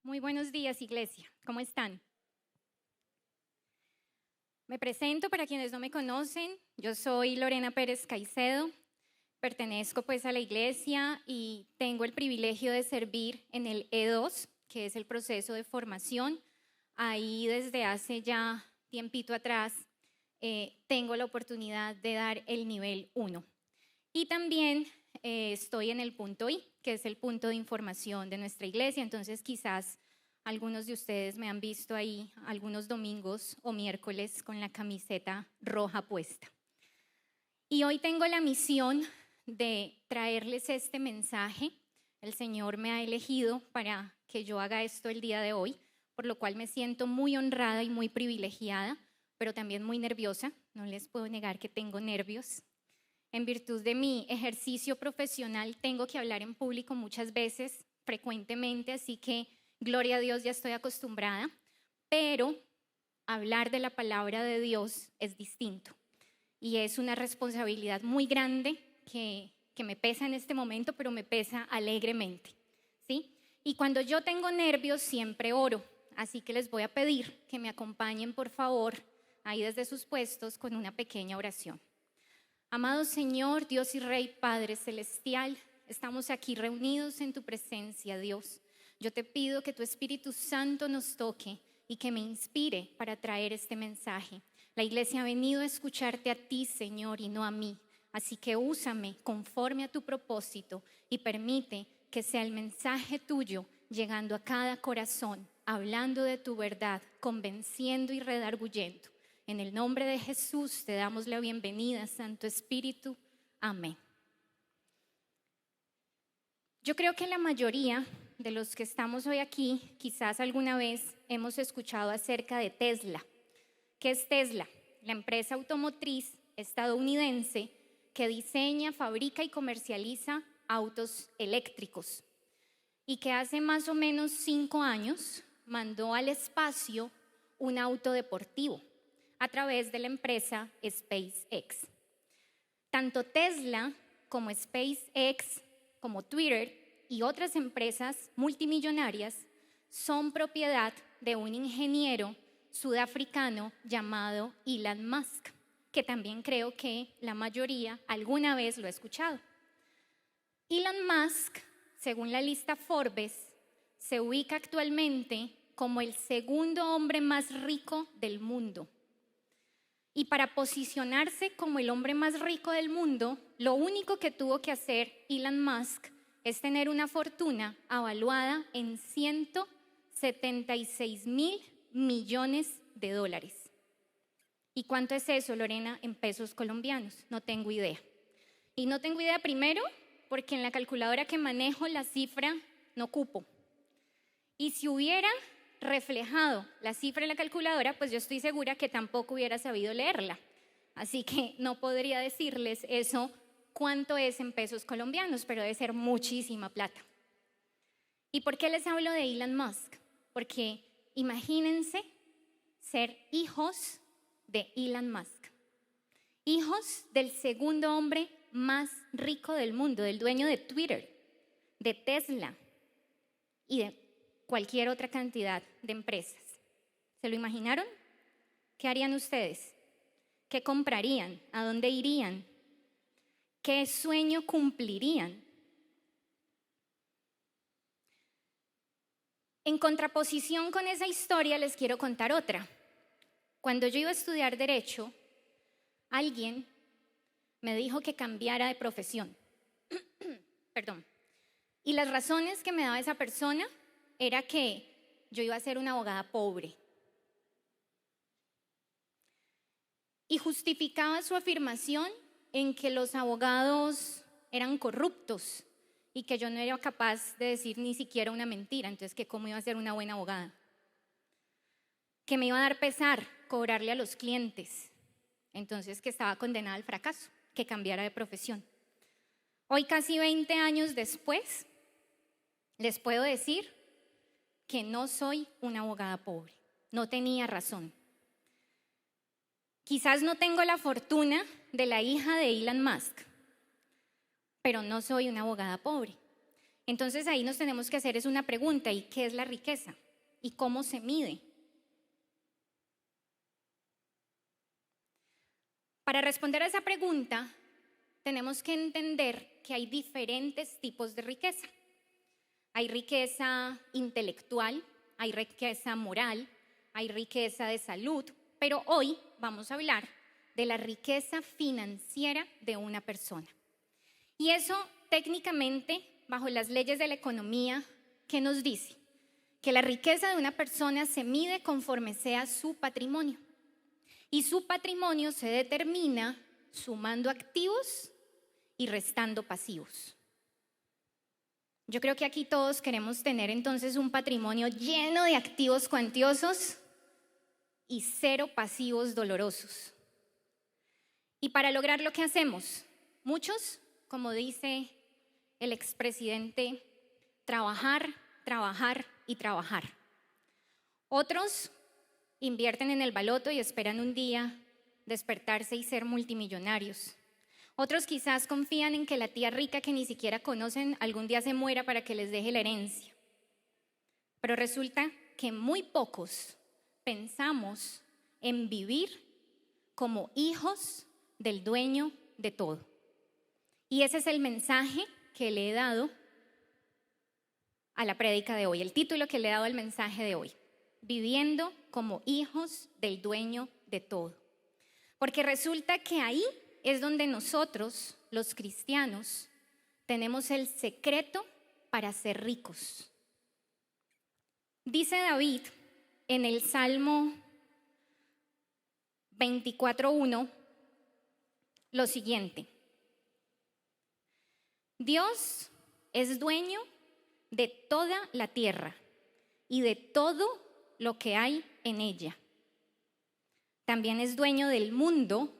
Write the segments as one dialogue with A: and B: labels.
A: Muy buenos días, iglesia. ¿Cómo están? Me presento para quienes no me conocen. Yo soy Lorena Pérez Caicedo. Pertenezco pues a la iglesia y tengo el privilegio de servir en el E2, que es el proceso de formación. Ahí desde hace ya tiempito atrás tengo la oportunidad de dar el nivel 1. Y también estoy en el punto I, que es el punto de información de nuestra iglesia. Entonces quizás algunos de ustedes me han visto ahí algunos domingos o miércoles con la camiseta roja puesta. Y hoy tengo la misión de traerles este mensaje. El Señor me ha elegido para que yo haga esto el día de hoy, por lo cual me siento muy honrada y muy privilegiada, pero también muy nerviosa. No les puedo negar que tengo nervios. En virtud de mi ejercicio profesional tengo que hablar en público muchas veces, frecuentemente, así que gloria a Dios ya estoy acostumbrada, pero hablar de la palabra de Dios es distinto y es una responsabilidad muy grande que me pesa en este momento, pero me pesa alegremente, ¿sí? Y cuando yo tengo nervios siempre oro, así que les voy a pedir que me acompañen por favor ahí desde sus puestos con una pequeña oración. Amado Señor, Dios y Rey, Padre Celestial, estamos aquí reunidos en tu presencia, Dios. Yo te pido que tu Espíritu Santo nos toque y que me inspire para traer este mensaje. La iglesia ha venido a escucharte a ti, Señor, y no a mí. Así que úsame conforme a tu propósito y permite que sea el mensaje tuyo llegando a cada corazón, hablando de tu verdad, convenciendo y redarguyendo. En el nombre de Jesús te damos la bienvenida, Santo Espíritu. Amén. Yo creo que la mayoría de los que estamos hoy aquí, quizás alguna vez hemos escuchado acerca de Tesla. ¿Qué es Tesla? La empresa automotriz estadounidense que diseña, fabrica y comercializa autos eléctricos y que hace más o menos 5 años mandó al espacio un auto deportivo a través de la empresa SpaceX. Tanto Tesla como SpaceX, como Twitter y otras empresas multimillonarias son propiedad de un ingeniero sudafricano llamado Elon Musk, que también creo que la mayoría alguna vez lo ha escuchado. Elon Musk, según la lista Forbes, se ubica actualmente como el segundo hombre más rico del mundo. Y para posicionarse como el hombre más rico del mundo, lo único que tuvo que hacer Elon Musk es tener una fortuna avaluada en 176.000 millones de dólares. ¿Y cuánto es eso, Lorena, en pesos colombianos? No tengo idea. Y no tengo idea primero porque en la calculadora que manejo la cifra no cupo. Y si hubiera reflejado la cifra en la calculadora, pues yo estoy segura que tampoco hubiera sabido leerla. Así que no podría decirles eso cuánto es en pesos colombianos, pero debe ser muchísima plata. ¿Y por qué les hablo de Elon Musk? Porque imagínense ser hijos de Elon Musk, hijos del segundo hombre más rico del mundo, del dueño de Twitter, de Tesla y de cualquier otra cantidad de empresas. ¿Se lo imaginaron? ¿Qué harían ustedes? ¿Qué comprarían? ¿A dónde irían? ¿Qué sueño cumplirían? En contraposición con esa historia les quiero contar otra. Cuando yo iba a estudiar Derecho, alguien me dijo que cambiara de profesión. Perdón. Y las razones que me daba esa persona era que yo iba a ser una abogada pobre. Y justificaba su afirmación en que los abogados eran corruptos y que yo no era capaz de decir ni siquiera una mentira, entonces que cómo iba a ser una buena abogada. Que me iba a dar pesar cobrarle a los clientes, entonces que estaba condenada al fracaso, que cambiara de profesión. Hoy, casi 20 años después, les puedo decir que no soy una abogada pobre, no tenía razón. Quizás no tengo la fortuna de la hija de Elon Musk, pero no soy una abogada pobre. Entonces ahí nos tenemos que hacer es una pregunta: ¿y qué es la riqueza? ¿Y cómo se mide? Para responder a esa pregunta, tenemos que entender que hay diferentes tipos de riqueza. Hay riqueza intelectual, hay riqueza moral, hay riqueza de salud, pero hoy vamos a hablar de la riqueza financiera de una persona. Y eso técnicamente, bajo las leyes de la economía, ¿qué nos dice? Que la riqueza de una persona se mide conforme sea su patrimonio. Y su patrimonio se determina sumando activos y restando pasivos. Yo creo que aquí todos queremos tener entonces un patrimonio lleno de activos cuantiosos y 0 pasivos dolorosos. Y para lograr lo que hacemos, muchos, como dice el expresidente, trabajar, trabajar y trabajar. Otros invierten en el baloto y esperan un día despertarse y ser multimillonarios. Otros quizás confían en que la tía rica que ni siquiera conocen algún día se muera para que les deje la herencia. Pero resulta que muy pocos pensamos en vivir como hijos del dueño de todo. Y ese es el mensaje que le he dado a la prédica de hoy, el título que le he dado al mensaje de hoy: viviendo como hijos del dueño de todo. Porque resulta que ahí es donde nosotros, los cristianos, tenemos el secreto para ser ricos. Dice David en el Salmo 24:1 lo siguiente: Dios es dueño de toda la tierra y de todo lo que hay en ella. También es dueño del mundo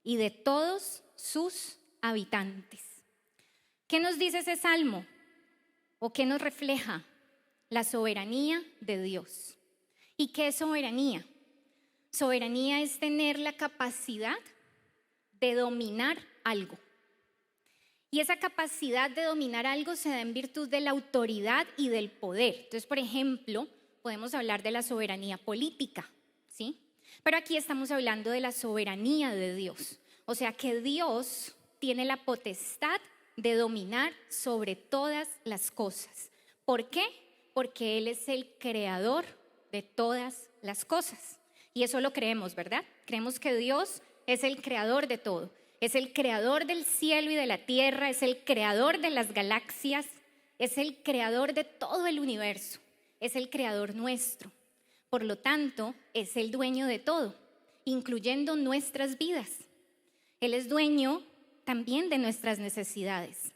A: y de todos sus habitantes. ¿Qué nos dice ese salmo? ¿O qué nos refleja? La soberanía de Dios. ¿Y qué es soberanía? Soberanía es tener la capacidad de dominar algo. Y esa capacidad de dominar algo se da en virtud de la autoridad y del poder. Entonces, por ejemplo, podemos hablar de la soberanía política, ¿sí? Pero aquí estamos hablando de la soberanía de Dios. O sea que Dios tiene la potestad de dominar sobre todas las cosas. ¿Por qué? Porque Él es el creador de todas las cosas. Y eso lo creemos, ¿verdad? Creemos que Dios es el creador de todo. Es el creador del cielo y de la tierra, es el creador de las galaxias, es el creador de todo el universo, es el creador nuestro. Por lo tanto, es el dueño de todo, incluyendo nuestras vidas. Él es dueño también de nuestras necesidades.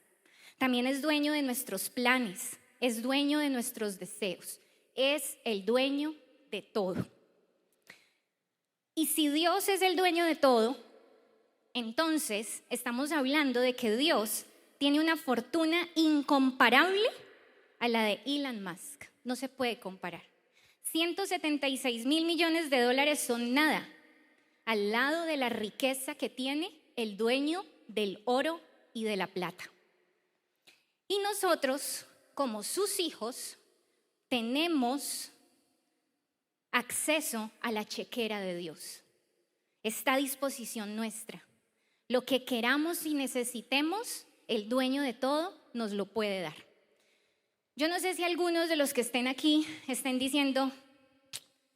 A: También es dueño de nuestros planes, es dueño de nuestros deseos, es el dueño de todo. Y si Dios es el dueño de todo, entonces estamos hablando de que Dios tiene una fortuna incomparable a la de Elon Musk. No se puede comparar. 176 mil millones de dólares son nada al lado de la riqueza que tiene el dueño del oro y de la plata. Y nosotros, como sus hijos, tenemos acceso a la chequera de Dios. Está a disposición nuestra. Lo que queramos y necesitemos, el dueño de todo nos lo puede dar. Yo no sé si algunos de los que estén aquí estén diciendo: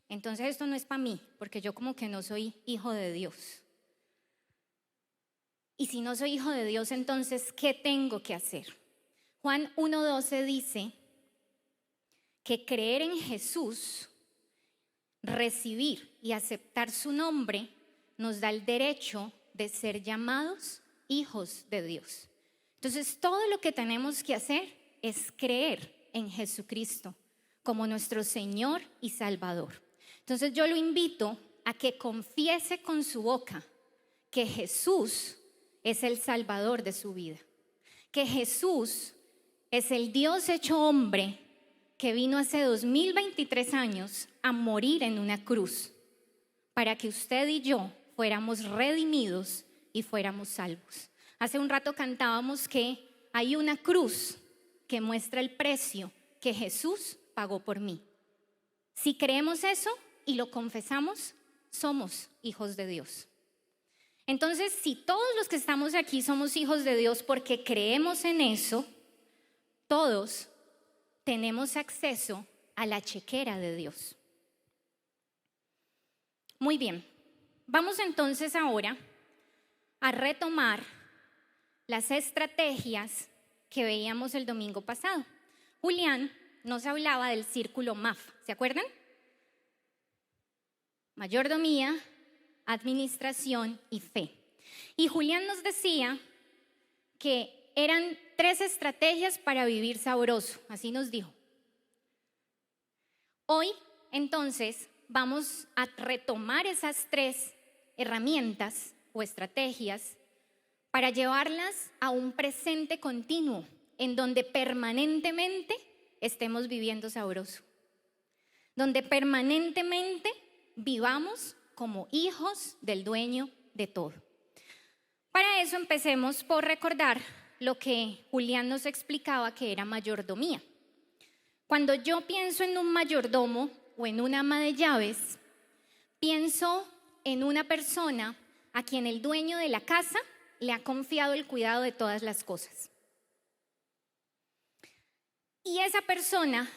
A: entonces esto no es para mí, porque yo como que no soy hijo de Dios. Y si no soy hijo de Dios, entonces, ¿qué tengo que hacer? Juan 1:12 dice que creer en Jesús, recibir y aceptar su nombre, nos da el derecho de ser llamados hijos de Dios. Entonces, todo lo que tenemos que hacer es creer en Jesucristo como nuestro Señor y Salvador. Entonces, yo lo invito a que confiese con su boca que Jesús es el Salvador de su vida, que Jesús es el Dios hecho hombre que vino hace 2023 años a morir en una cruz para que usted y yo fuéramos redimidos y fuéramos salvos. Hace un rato cantábamos que hay una cruz que muestra el precio que Jesús pagó por mí. Si creemos eso y lo confesamos, somos hijos de Dios. Entonces, si todos los que estamos aquí somos hijos de Dios porque creemos en eso, todos tenemos acceso a la chequera de Dios. Muy bien, vamos entonces ahora a retomar las estrategias que veíamos el domingo pasado. Julián nos hablaba del círculo MAF, ¿se acuerdan? Mayordomía, administración y fe. Y Julián nos decía que eran 3 estrategias para vivir sabroso, así nos dijo. Hoy, entonces, vamos a retomar esas 3 herramientas o estrategias para llevarlas a un presente continuo, en donde permanentemente estemos viviendo sabroso, donde permanentemente vivamos como hijos del dueño de todo. Para eso empecemos por recordar lo que Julián nos explicaba que era mayordomía. Cuando yo pienso en un mayordomo o en una ama de llaves, pienso en una persona a quien el dueño de la casa le ha confiado el cuidado de todas las cosas. Y esa persona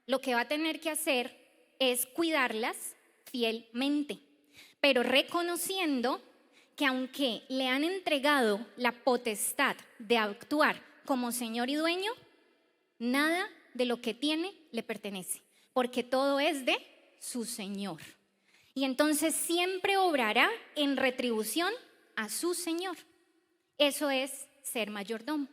A: lo que va a tener que hacer es cuidarlas fielmente, pero reconociendo que aunque le han entregado la potestad de actuar como señor y dueño, nada de lo que tiene le pertenece, porque todo es de su señor. Y entonces siempre obrará en retribución a su señor. Eso es ser mayordomo.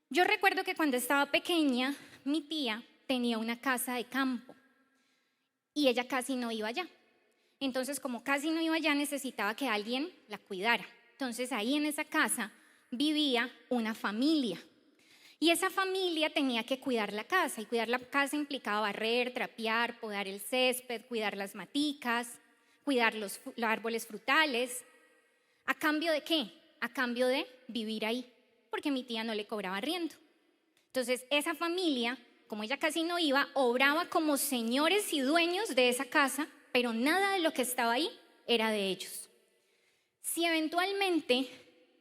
A: Yo recuerdo que cuando estaba pequeña, mi tía tenía una casa de campo y ella casi no iba allá. Entonces, como casi no iba allá, necesitaba que alguien la cuidara. Entonces, ahí en esa casa vivía una familia. Y esa familia tenía que cuidar la casa. Y cuidar la casa implicaba barrer, trapear, podar el césped, cuidar las maticas, cuidar los árboles frutales. ¿A cambio de qué? A cambio de vivir ahí, porque mi tía no le cobraba arriendo. Entonces, esa familia, como ella casi no iba, obraba como señores y dueños de esa casa, pero nada de lo que estaba ahí era de ellos. Si eventualmente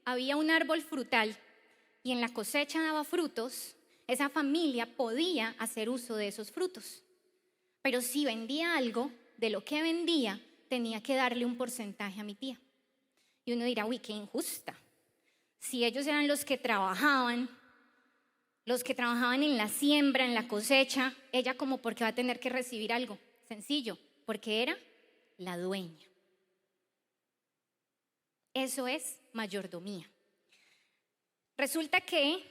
A: había un árbol frutal y en la cosecha daba frutos, esa familia podía hacer uso de esos frutos. Pero si vendía algo, de lo que vendía, tenía que darle un porcentaje a mi tía. Y uno dirá, uy, qué injusta. Si ellos eran los que trabajaban en la siembra, en la cosecha, ella como porque va a tener que recibir algo. Sencillo, porque era la dueña. Eso es mayordomía. Resulta que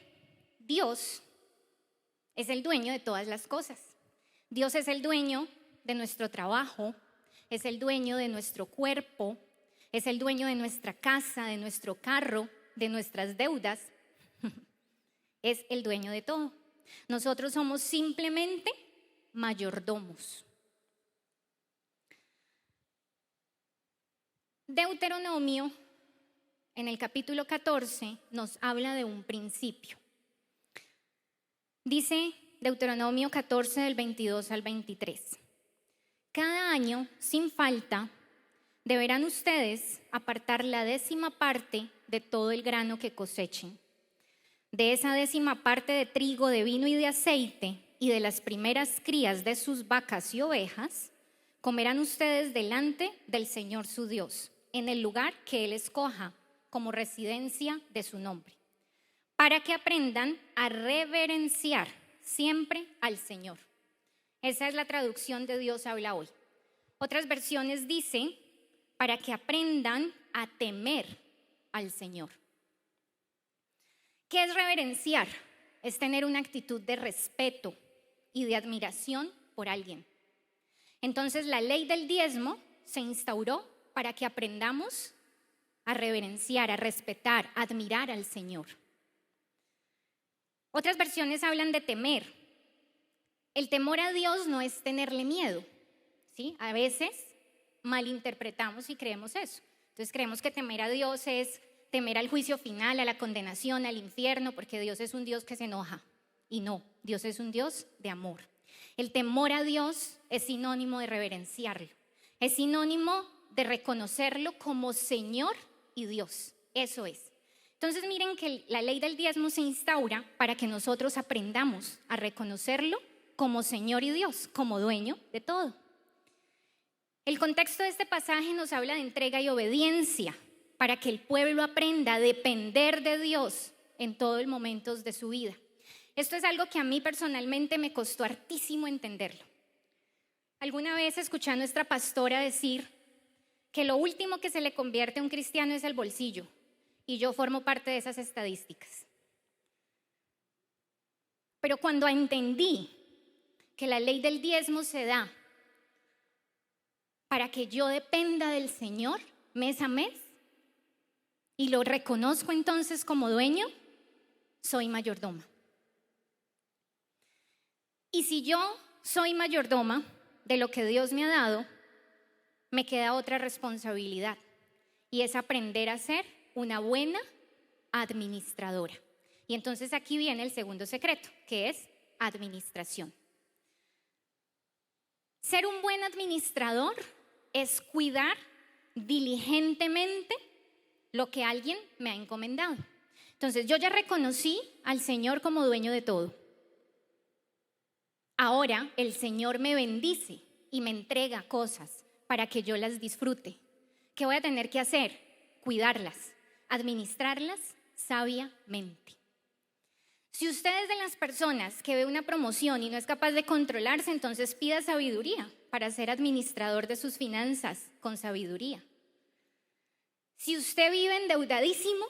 A: Dios es el dueño de todas las cosas. Dios es el dueño de nuestro trabajo, es el dueño de nuestro cuerpo, es el dueño de nuestra casa, de nuestro carro, de nuestras deudas. Es el dueño de todo. Nosotros somos simplemente mayordomos. Deuteronomio, en el capítulo 14, nos habla de un principio. Dice Deuteronomio 14, del 22 al 23. Cada año, sin falta, deberán ustedes apartar la 10ª parte de todo el grano que cosechen. De esa 10ª parte de trigo, de vino y de aceite, y de las primeras crías de sus vacas y ovejas, comerán ustedes delante del Señor su Dios, en el lugar que Él escoja como residencia de su nombre, para que aprendan a reverenciar siempre al Señor. Esa es la traducción de Dios habla hoy. Otras versiones dicen, para que aprendan a temer al Señor. ¿Qué es reverenciar? Es tener una actitud de respeto y de admiración por alguien. Entonces la ley del diezmo se instauró para que aprendamos a reverenciar, a respetar, a admirar al Señor. Otras versiones hablan de temer. El temor a Dios no es tenerle miedo, ¿sí? A veces malinterpretamos y creemos eso. Entonces creemos que temer a Dios es temer al juicio final, a la condenación, al infierno, porque Dios es un Dios que se enoja. Y no, Dios es un Dios de amor. El temor a Dios es sinónimo de reverenciarlo, es sinónimo de reconocerlo como Señor y Dios. Eso es. Entonces miren que la ley del diezmo se instaura para que nosotros aprendamos a reconocerlo como Señor y Dios, como dueño de todo. El contexto de este pasaje nos habla de entrega y obediencia para que el pueblo aprenda a depender de Dios en todos los momentos de su vida. Esto es algo que a mí personalmente me costó hartísimo entenderlo. Alguna vez escuché a nuestra pastora decir que lo último que se le convierte a un cristiano es el bolsillo, y yo formo parte de esas estadísticas. Pero cuando entendí que la ley del diezmo se da para que yo dependa del Señor mes a mes y lo reconozco entonces como dueño, soy mayordoma. Y si yo soy mayordoma de lo que Dios me ha dado, me queda otra responsabilidad, y es aprender a ser una buena administradora. Y entonces aquí viene el segundo secreto, que es administración. Ser un buen administrador es cuidar diligentemente lo que alguien me ha encomendado. Entonces yo ya reconocí al Señor como dueño de todo. Ahora el Señor me bendice y me entrega cosas para que yo las disfrute. ¿Qué voy a tener que hacer? Cuidarlas, administrarlas sabiamente. Si usted es de las personas que ve una promoción y no es capaz de controlarse, entonces pida sabiduría para ser administrador de sus finanzas con sabiduría. Si usted vive endeudadísimo,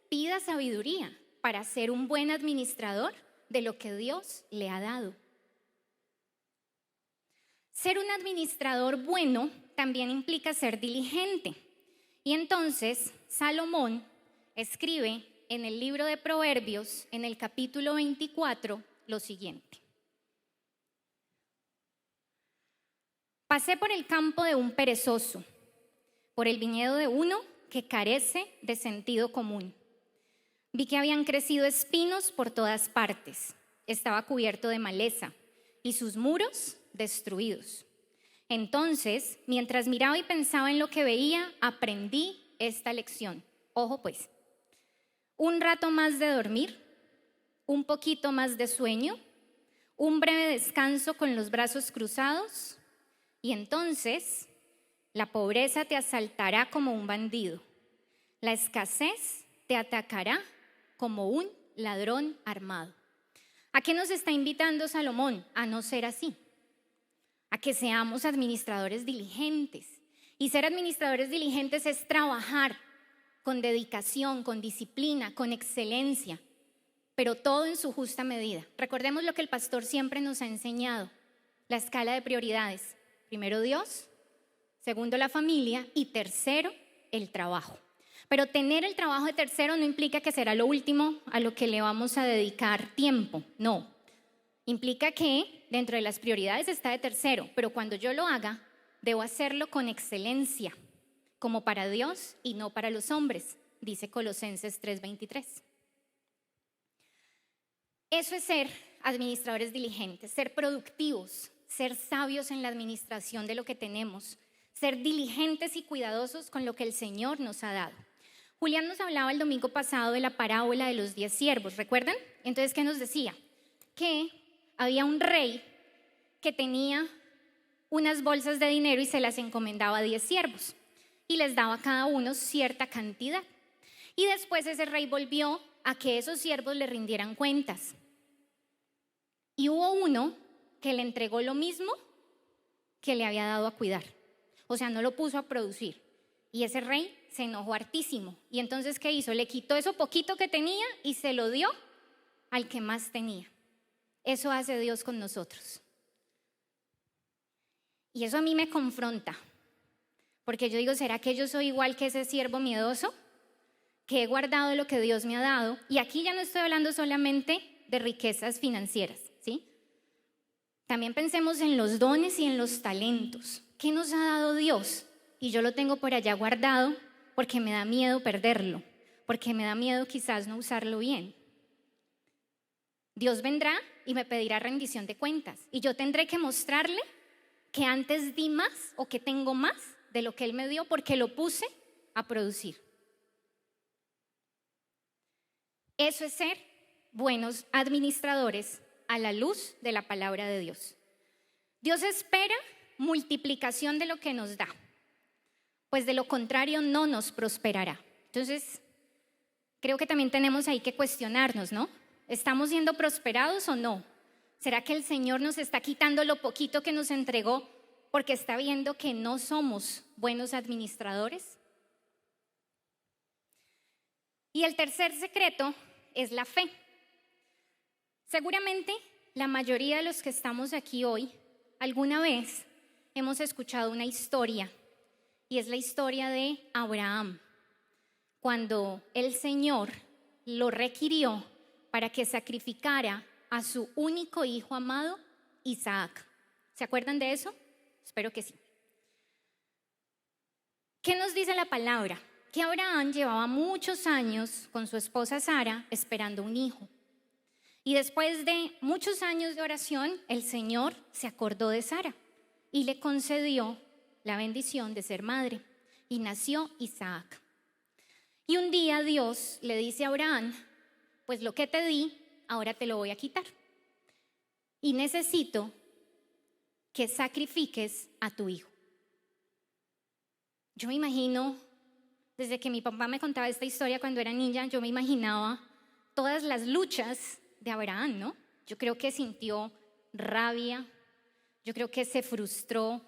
A: pida sabiduría para ser un buen administrador de lo que Dios le ha dado. Ser un administrador bueno también implica ser diligente. Y entonces Salomón escribe en el libro de Proverbios, en el capítulo 24, lo siguiente. Pasé por el campo de un perezoso, por el viñedo de uno que carece de sentido común. Vi que habían crecido espinos por todas partes, estaba cubierto de maleza y sus muros destruidos. Entonces, mientras miraba y pensaba en lo que veía, aprendí esta lección. Ojo pues, un rato más de dormir, un poquito más de sueño, un breve descanso con los brazos cruzados, y entonces la pobreza te asaltará como un bandido, la escasez te atacará como un ladrón armado. ¿A qué nos está invitando Salomón? A no ser así, a que seamos administradores diligentes. Y ser administradores diligentes es trabajar con dedicación, con disciplina, con excelencia, pero todo en su justa medida. Recordemos lo que el pastor siempre nos ha enseñado, la escala de prioridades. Primero Dios, segundo la familia y tercero el trabajo. Pero tener el trabajo de tercero no implica que será lo último a lo que le vamos a dedicar tiempo, no. Implica que dentro de las prioridades está de tercero, pero cuando yo lo haga, debo hacerlo con excelencia, como para Dios y no para los hombres, dice Colosenses 3:23. Eso es ser administradores diligentes, ser productivos, ser sabios en la administración de lo que tenemos, ser diligentes y cuidadosos con lo que el Señor nos ha dado. Julián nos hablaba el domingo pasado de la parábola de los 10 siervos, ¿recuerdan? Entonces, ¿qué nos decía? Que había un rey que tenía unas bolsas de dinero y se las encomendaba a 10 siervos y les daba a cada uno cierta cantidad. Y después ese rey volvió a que esos siervos le rindieran cuentas. Y hubo uno que le entregó lo mismo que le había dado a cuidar. O sea, no lo puso a producir. Y ese rey se enojó hartísimo. Y entonces, ¿qué hizo? Le quitó eso poquito que tenía y se lo dio al que más tenía. Eso hace Dios con nosotros. Y eso a mí me confronta. Porque yo digo, ¿será que yo soy igual que ese siervo miedoso? Que he guardado lo que Dios me ha dado. Y aquí ya no estoy hablando solamente de riquezas financieras, ¿sí? También pensemos en los dones y en los talentos. ¿Qué nos ha dado Dios? Y yo lo tengo por allá guardado porque me da miedo perderlo, porque me da miedo quizás no usarlo bien. Dios vendrá y me pedirá rendición de cuentas. Y yo tendré que mostrarle que antes di más o que tengo más de lo que Él me dio porque lo puse a producir. Eso es ser buenos administradores a la luz de la palabra de Dios. Dios espera multiplicación de lo que nos da, pues de lo contrario no nos prosperará. Entonces, creo que también tenemos ahí que cuestionarnos, ¿no? ¿Estamos siendo prosperados o no? ¿Será que el Señor nos está quitando lo poquito que nos entregó porque está viendo que no somos buenos administradores? Y el tercer secreto es la fe. Seguramente la mayoría de los que estamos aquí hoy alguna vez hemos escuchado una historia, y es la historia de Abraham, cuando el Señor lo requirió para que sacrificara a su único hijo amado, Isaac. ¿Se acuerdan de eso? Espero que sí. ¿Qué nos dice la palabra? Que Abraham llevaba muchos años con su esposa Sara esperando un hijo. Y después de muchos años de oración, el Señor se acordó de Sara y le concedió la bendición de ser madre. Y nació Isaac. Y un día Dios le dice a Abraham: pues lo que te di, ahora te lo voy a quitar. Y necesito que sacrifiques a tu hijo. Yo me imagino, desde que mi papá me contaba esta historia cuando era niña, yo me imaginaba todas las luchas de Abraham, ¿no? Yo creo que sintió rabia, yo creo que se frustró,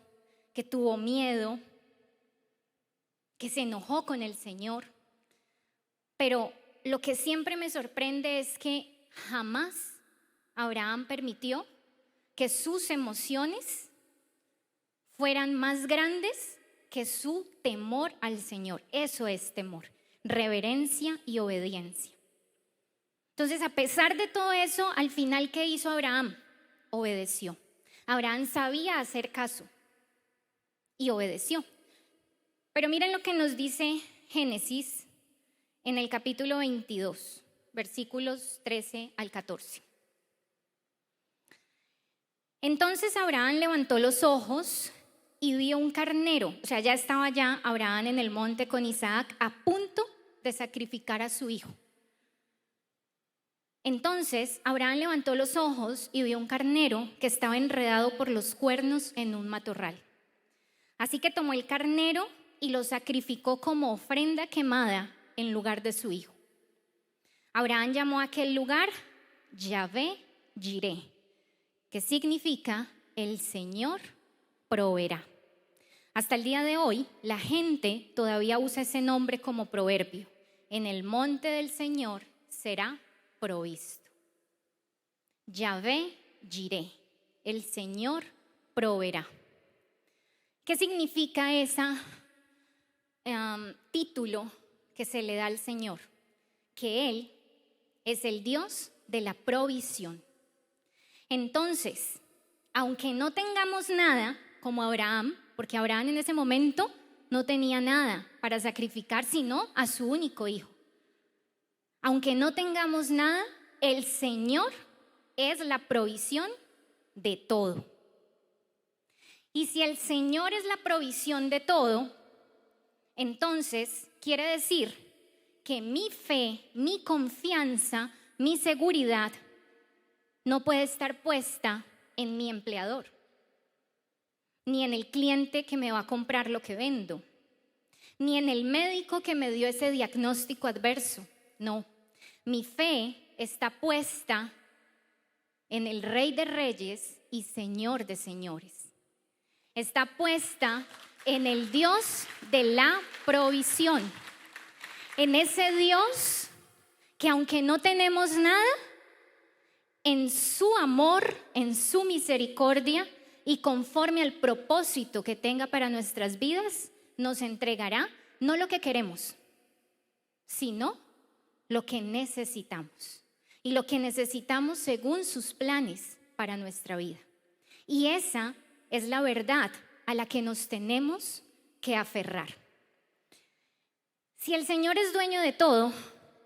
A: que tuvo miedo, que se enojó con el Señor. Pero lo que siempre me sorprende es que jamás Abraham permitió que sus emociones fueran más grandes que su temor al Señor. Eso es temor, reverencia y obediencia. Entonces, a pesar de todo eso, al final, ¿qué hizo Abraham? Obedeció. Abraham sabía hacer caso y obedeció. Pero miren lo que nos dice Génesis en el capítulo 22, versículos 13 al 14. Entonces Abraham levantó los ojos y vio un carnero. O sea, ya estaba Abraham en el monte con Isaac a punto de sacrificar a su hijo. Entonces Abraham levantó los ojos y vio un carnero que estaba enredado por los cuernos en un matorral. Así que tomó el carnero y lo sacrificó como ofrenda quemada en lugar de su hijo. Abraham llamó a aquel lugar Yahvé Jireh, que significa el Señor proveerá. Hasta el día de hoy, la gente todavía usa ese nombre como proverbio. En el monte del Señor será provisto. Yahvé Jireh, el Señor proveerá. ¿Qué significa ese título que se le da al Señor? Que Él es el Dios de la provisión. Entonces, aunque no tengamos nada como Abraham, porque Abraham en ese momento no tenía nada para sacrificar sino a su único hijo. Aunque no tengamos nada, el Señor es la provisión de todo. Y si el Señor es la provisión de todo, entonces quiere decir que mi fe, mi confianza, mi seguridad no puede estar puesta en mi empleador, ni en el cliente que me va a comprar lo que vendo, ni en el médico que me dio ese diagnóstico adverso. No, mi fe está puesta en el Rey de Reyes y Señor de Señores. Está puesta en el Dios de la provisión, en ese Dios que aunque no tenemos nada, en su amor, en su misericordia y conforme al propósito que tenga para nuestras vidas, nos entregará no lo que queremos, sino lo que necesitamos. Y lo que necesitamos según sus planes para nuestra vida. Y esa es la verdad a la que nos tenemos que aferrar. Si el Señor es dueño de todo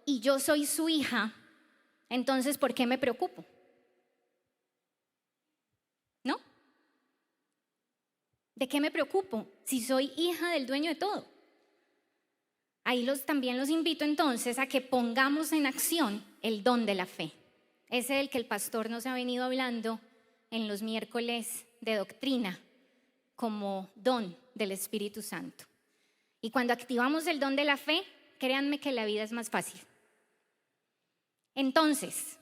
A: y yo soy su hija, Entonces, ¿por qué me preocupo? ¿No? ¿De qué me preocupo si soy hija del dueño de todo? Ahí también los invito entonces a que pongamos en acción el don de la fe. Ese del que el pastor nos ha venido hablando en los miércoles de doctrina como don del Espíritu Santo. Y cuando activamos el don de la fe, créanme que la vida es más fácil. Entonces,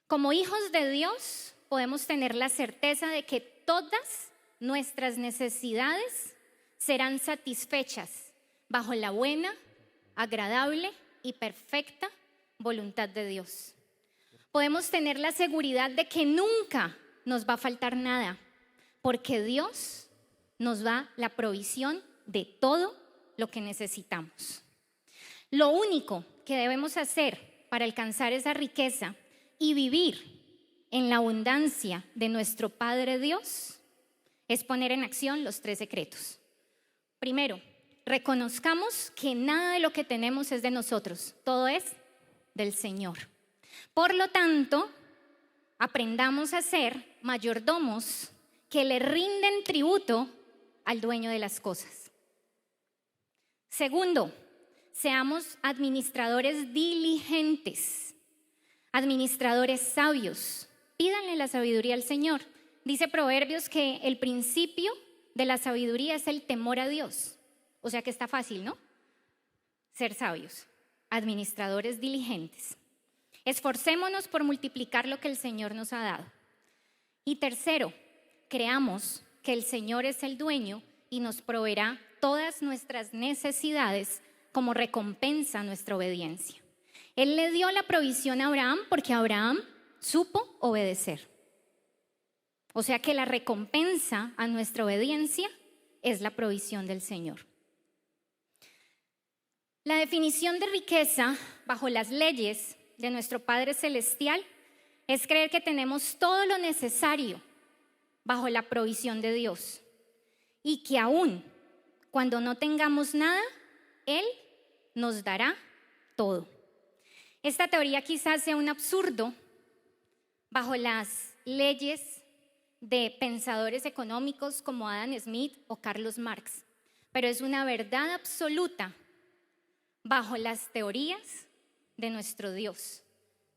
A: como hijos de Dios, podemos tener la certeza de que todas nuestras necesidades serán satisfechas bajo la buena, agradable y perfecta voluntad de Dios. Podemos tener la seguridad de que nunca nos va a faltar nada, porque Dios nos da la provisión de todo lo que necesitamos. Lo único que debemos hacer para alcanzar esa riqueza y vivir en la abundancia de nuestro Padre Dios es poner en acción los 3 secretos. Primero, reconozcamos que nada de lo que tenemos es de nosotros, todo es del Señor. Por lo tanto, aprendamos a ser mayordomos que le rinden tributo al dueño de las cosas. Segundo, seamos administradores diligentes, administradores sabios. Pídanle la sabiduría al Señor. Dice Proverbios que el principio de la sabiduría es el temor a Dios. O sea que está fácil, ¿no? Ser sabios, administradores diligentes. Esforcémonos por multiplicar lo que el Señor nos ha dado. Y tercero, creamos que el Señor es el dueño y nos proveerá todas nuestras necesidades como recompensa a nuestra obediencia. Él le dio la provisión a Abraham porque Abraham supo obedecer. O sea que la recompensa a nuestra obediencia es la provisión del Señor. La definición de riqueza bajo las leyes de nuestro Padre Celestial es creer que tenemos todo lo necesario bajo la provisión de Dios y que aún cuando no tengamos nada, Él nos dará todo. Esta teoría quizás sea un absurdo bajo las leyes de pensadores económicos como Adam Smith o Carlos Marx, pero es una verdad absoluta bajo las teorías de nuestro Dios,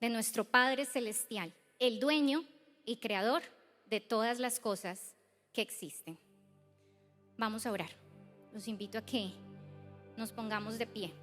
A: de nuestro Padre Celestial, el dueño y creador de todas las cosas que existen. Vamos a orar. Los invito a que nos pongamos de pie.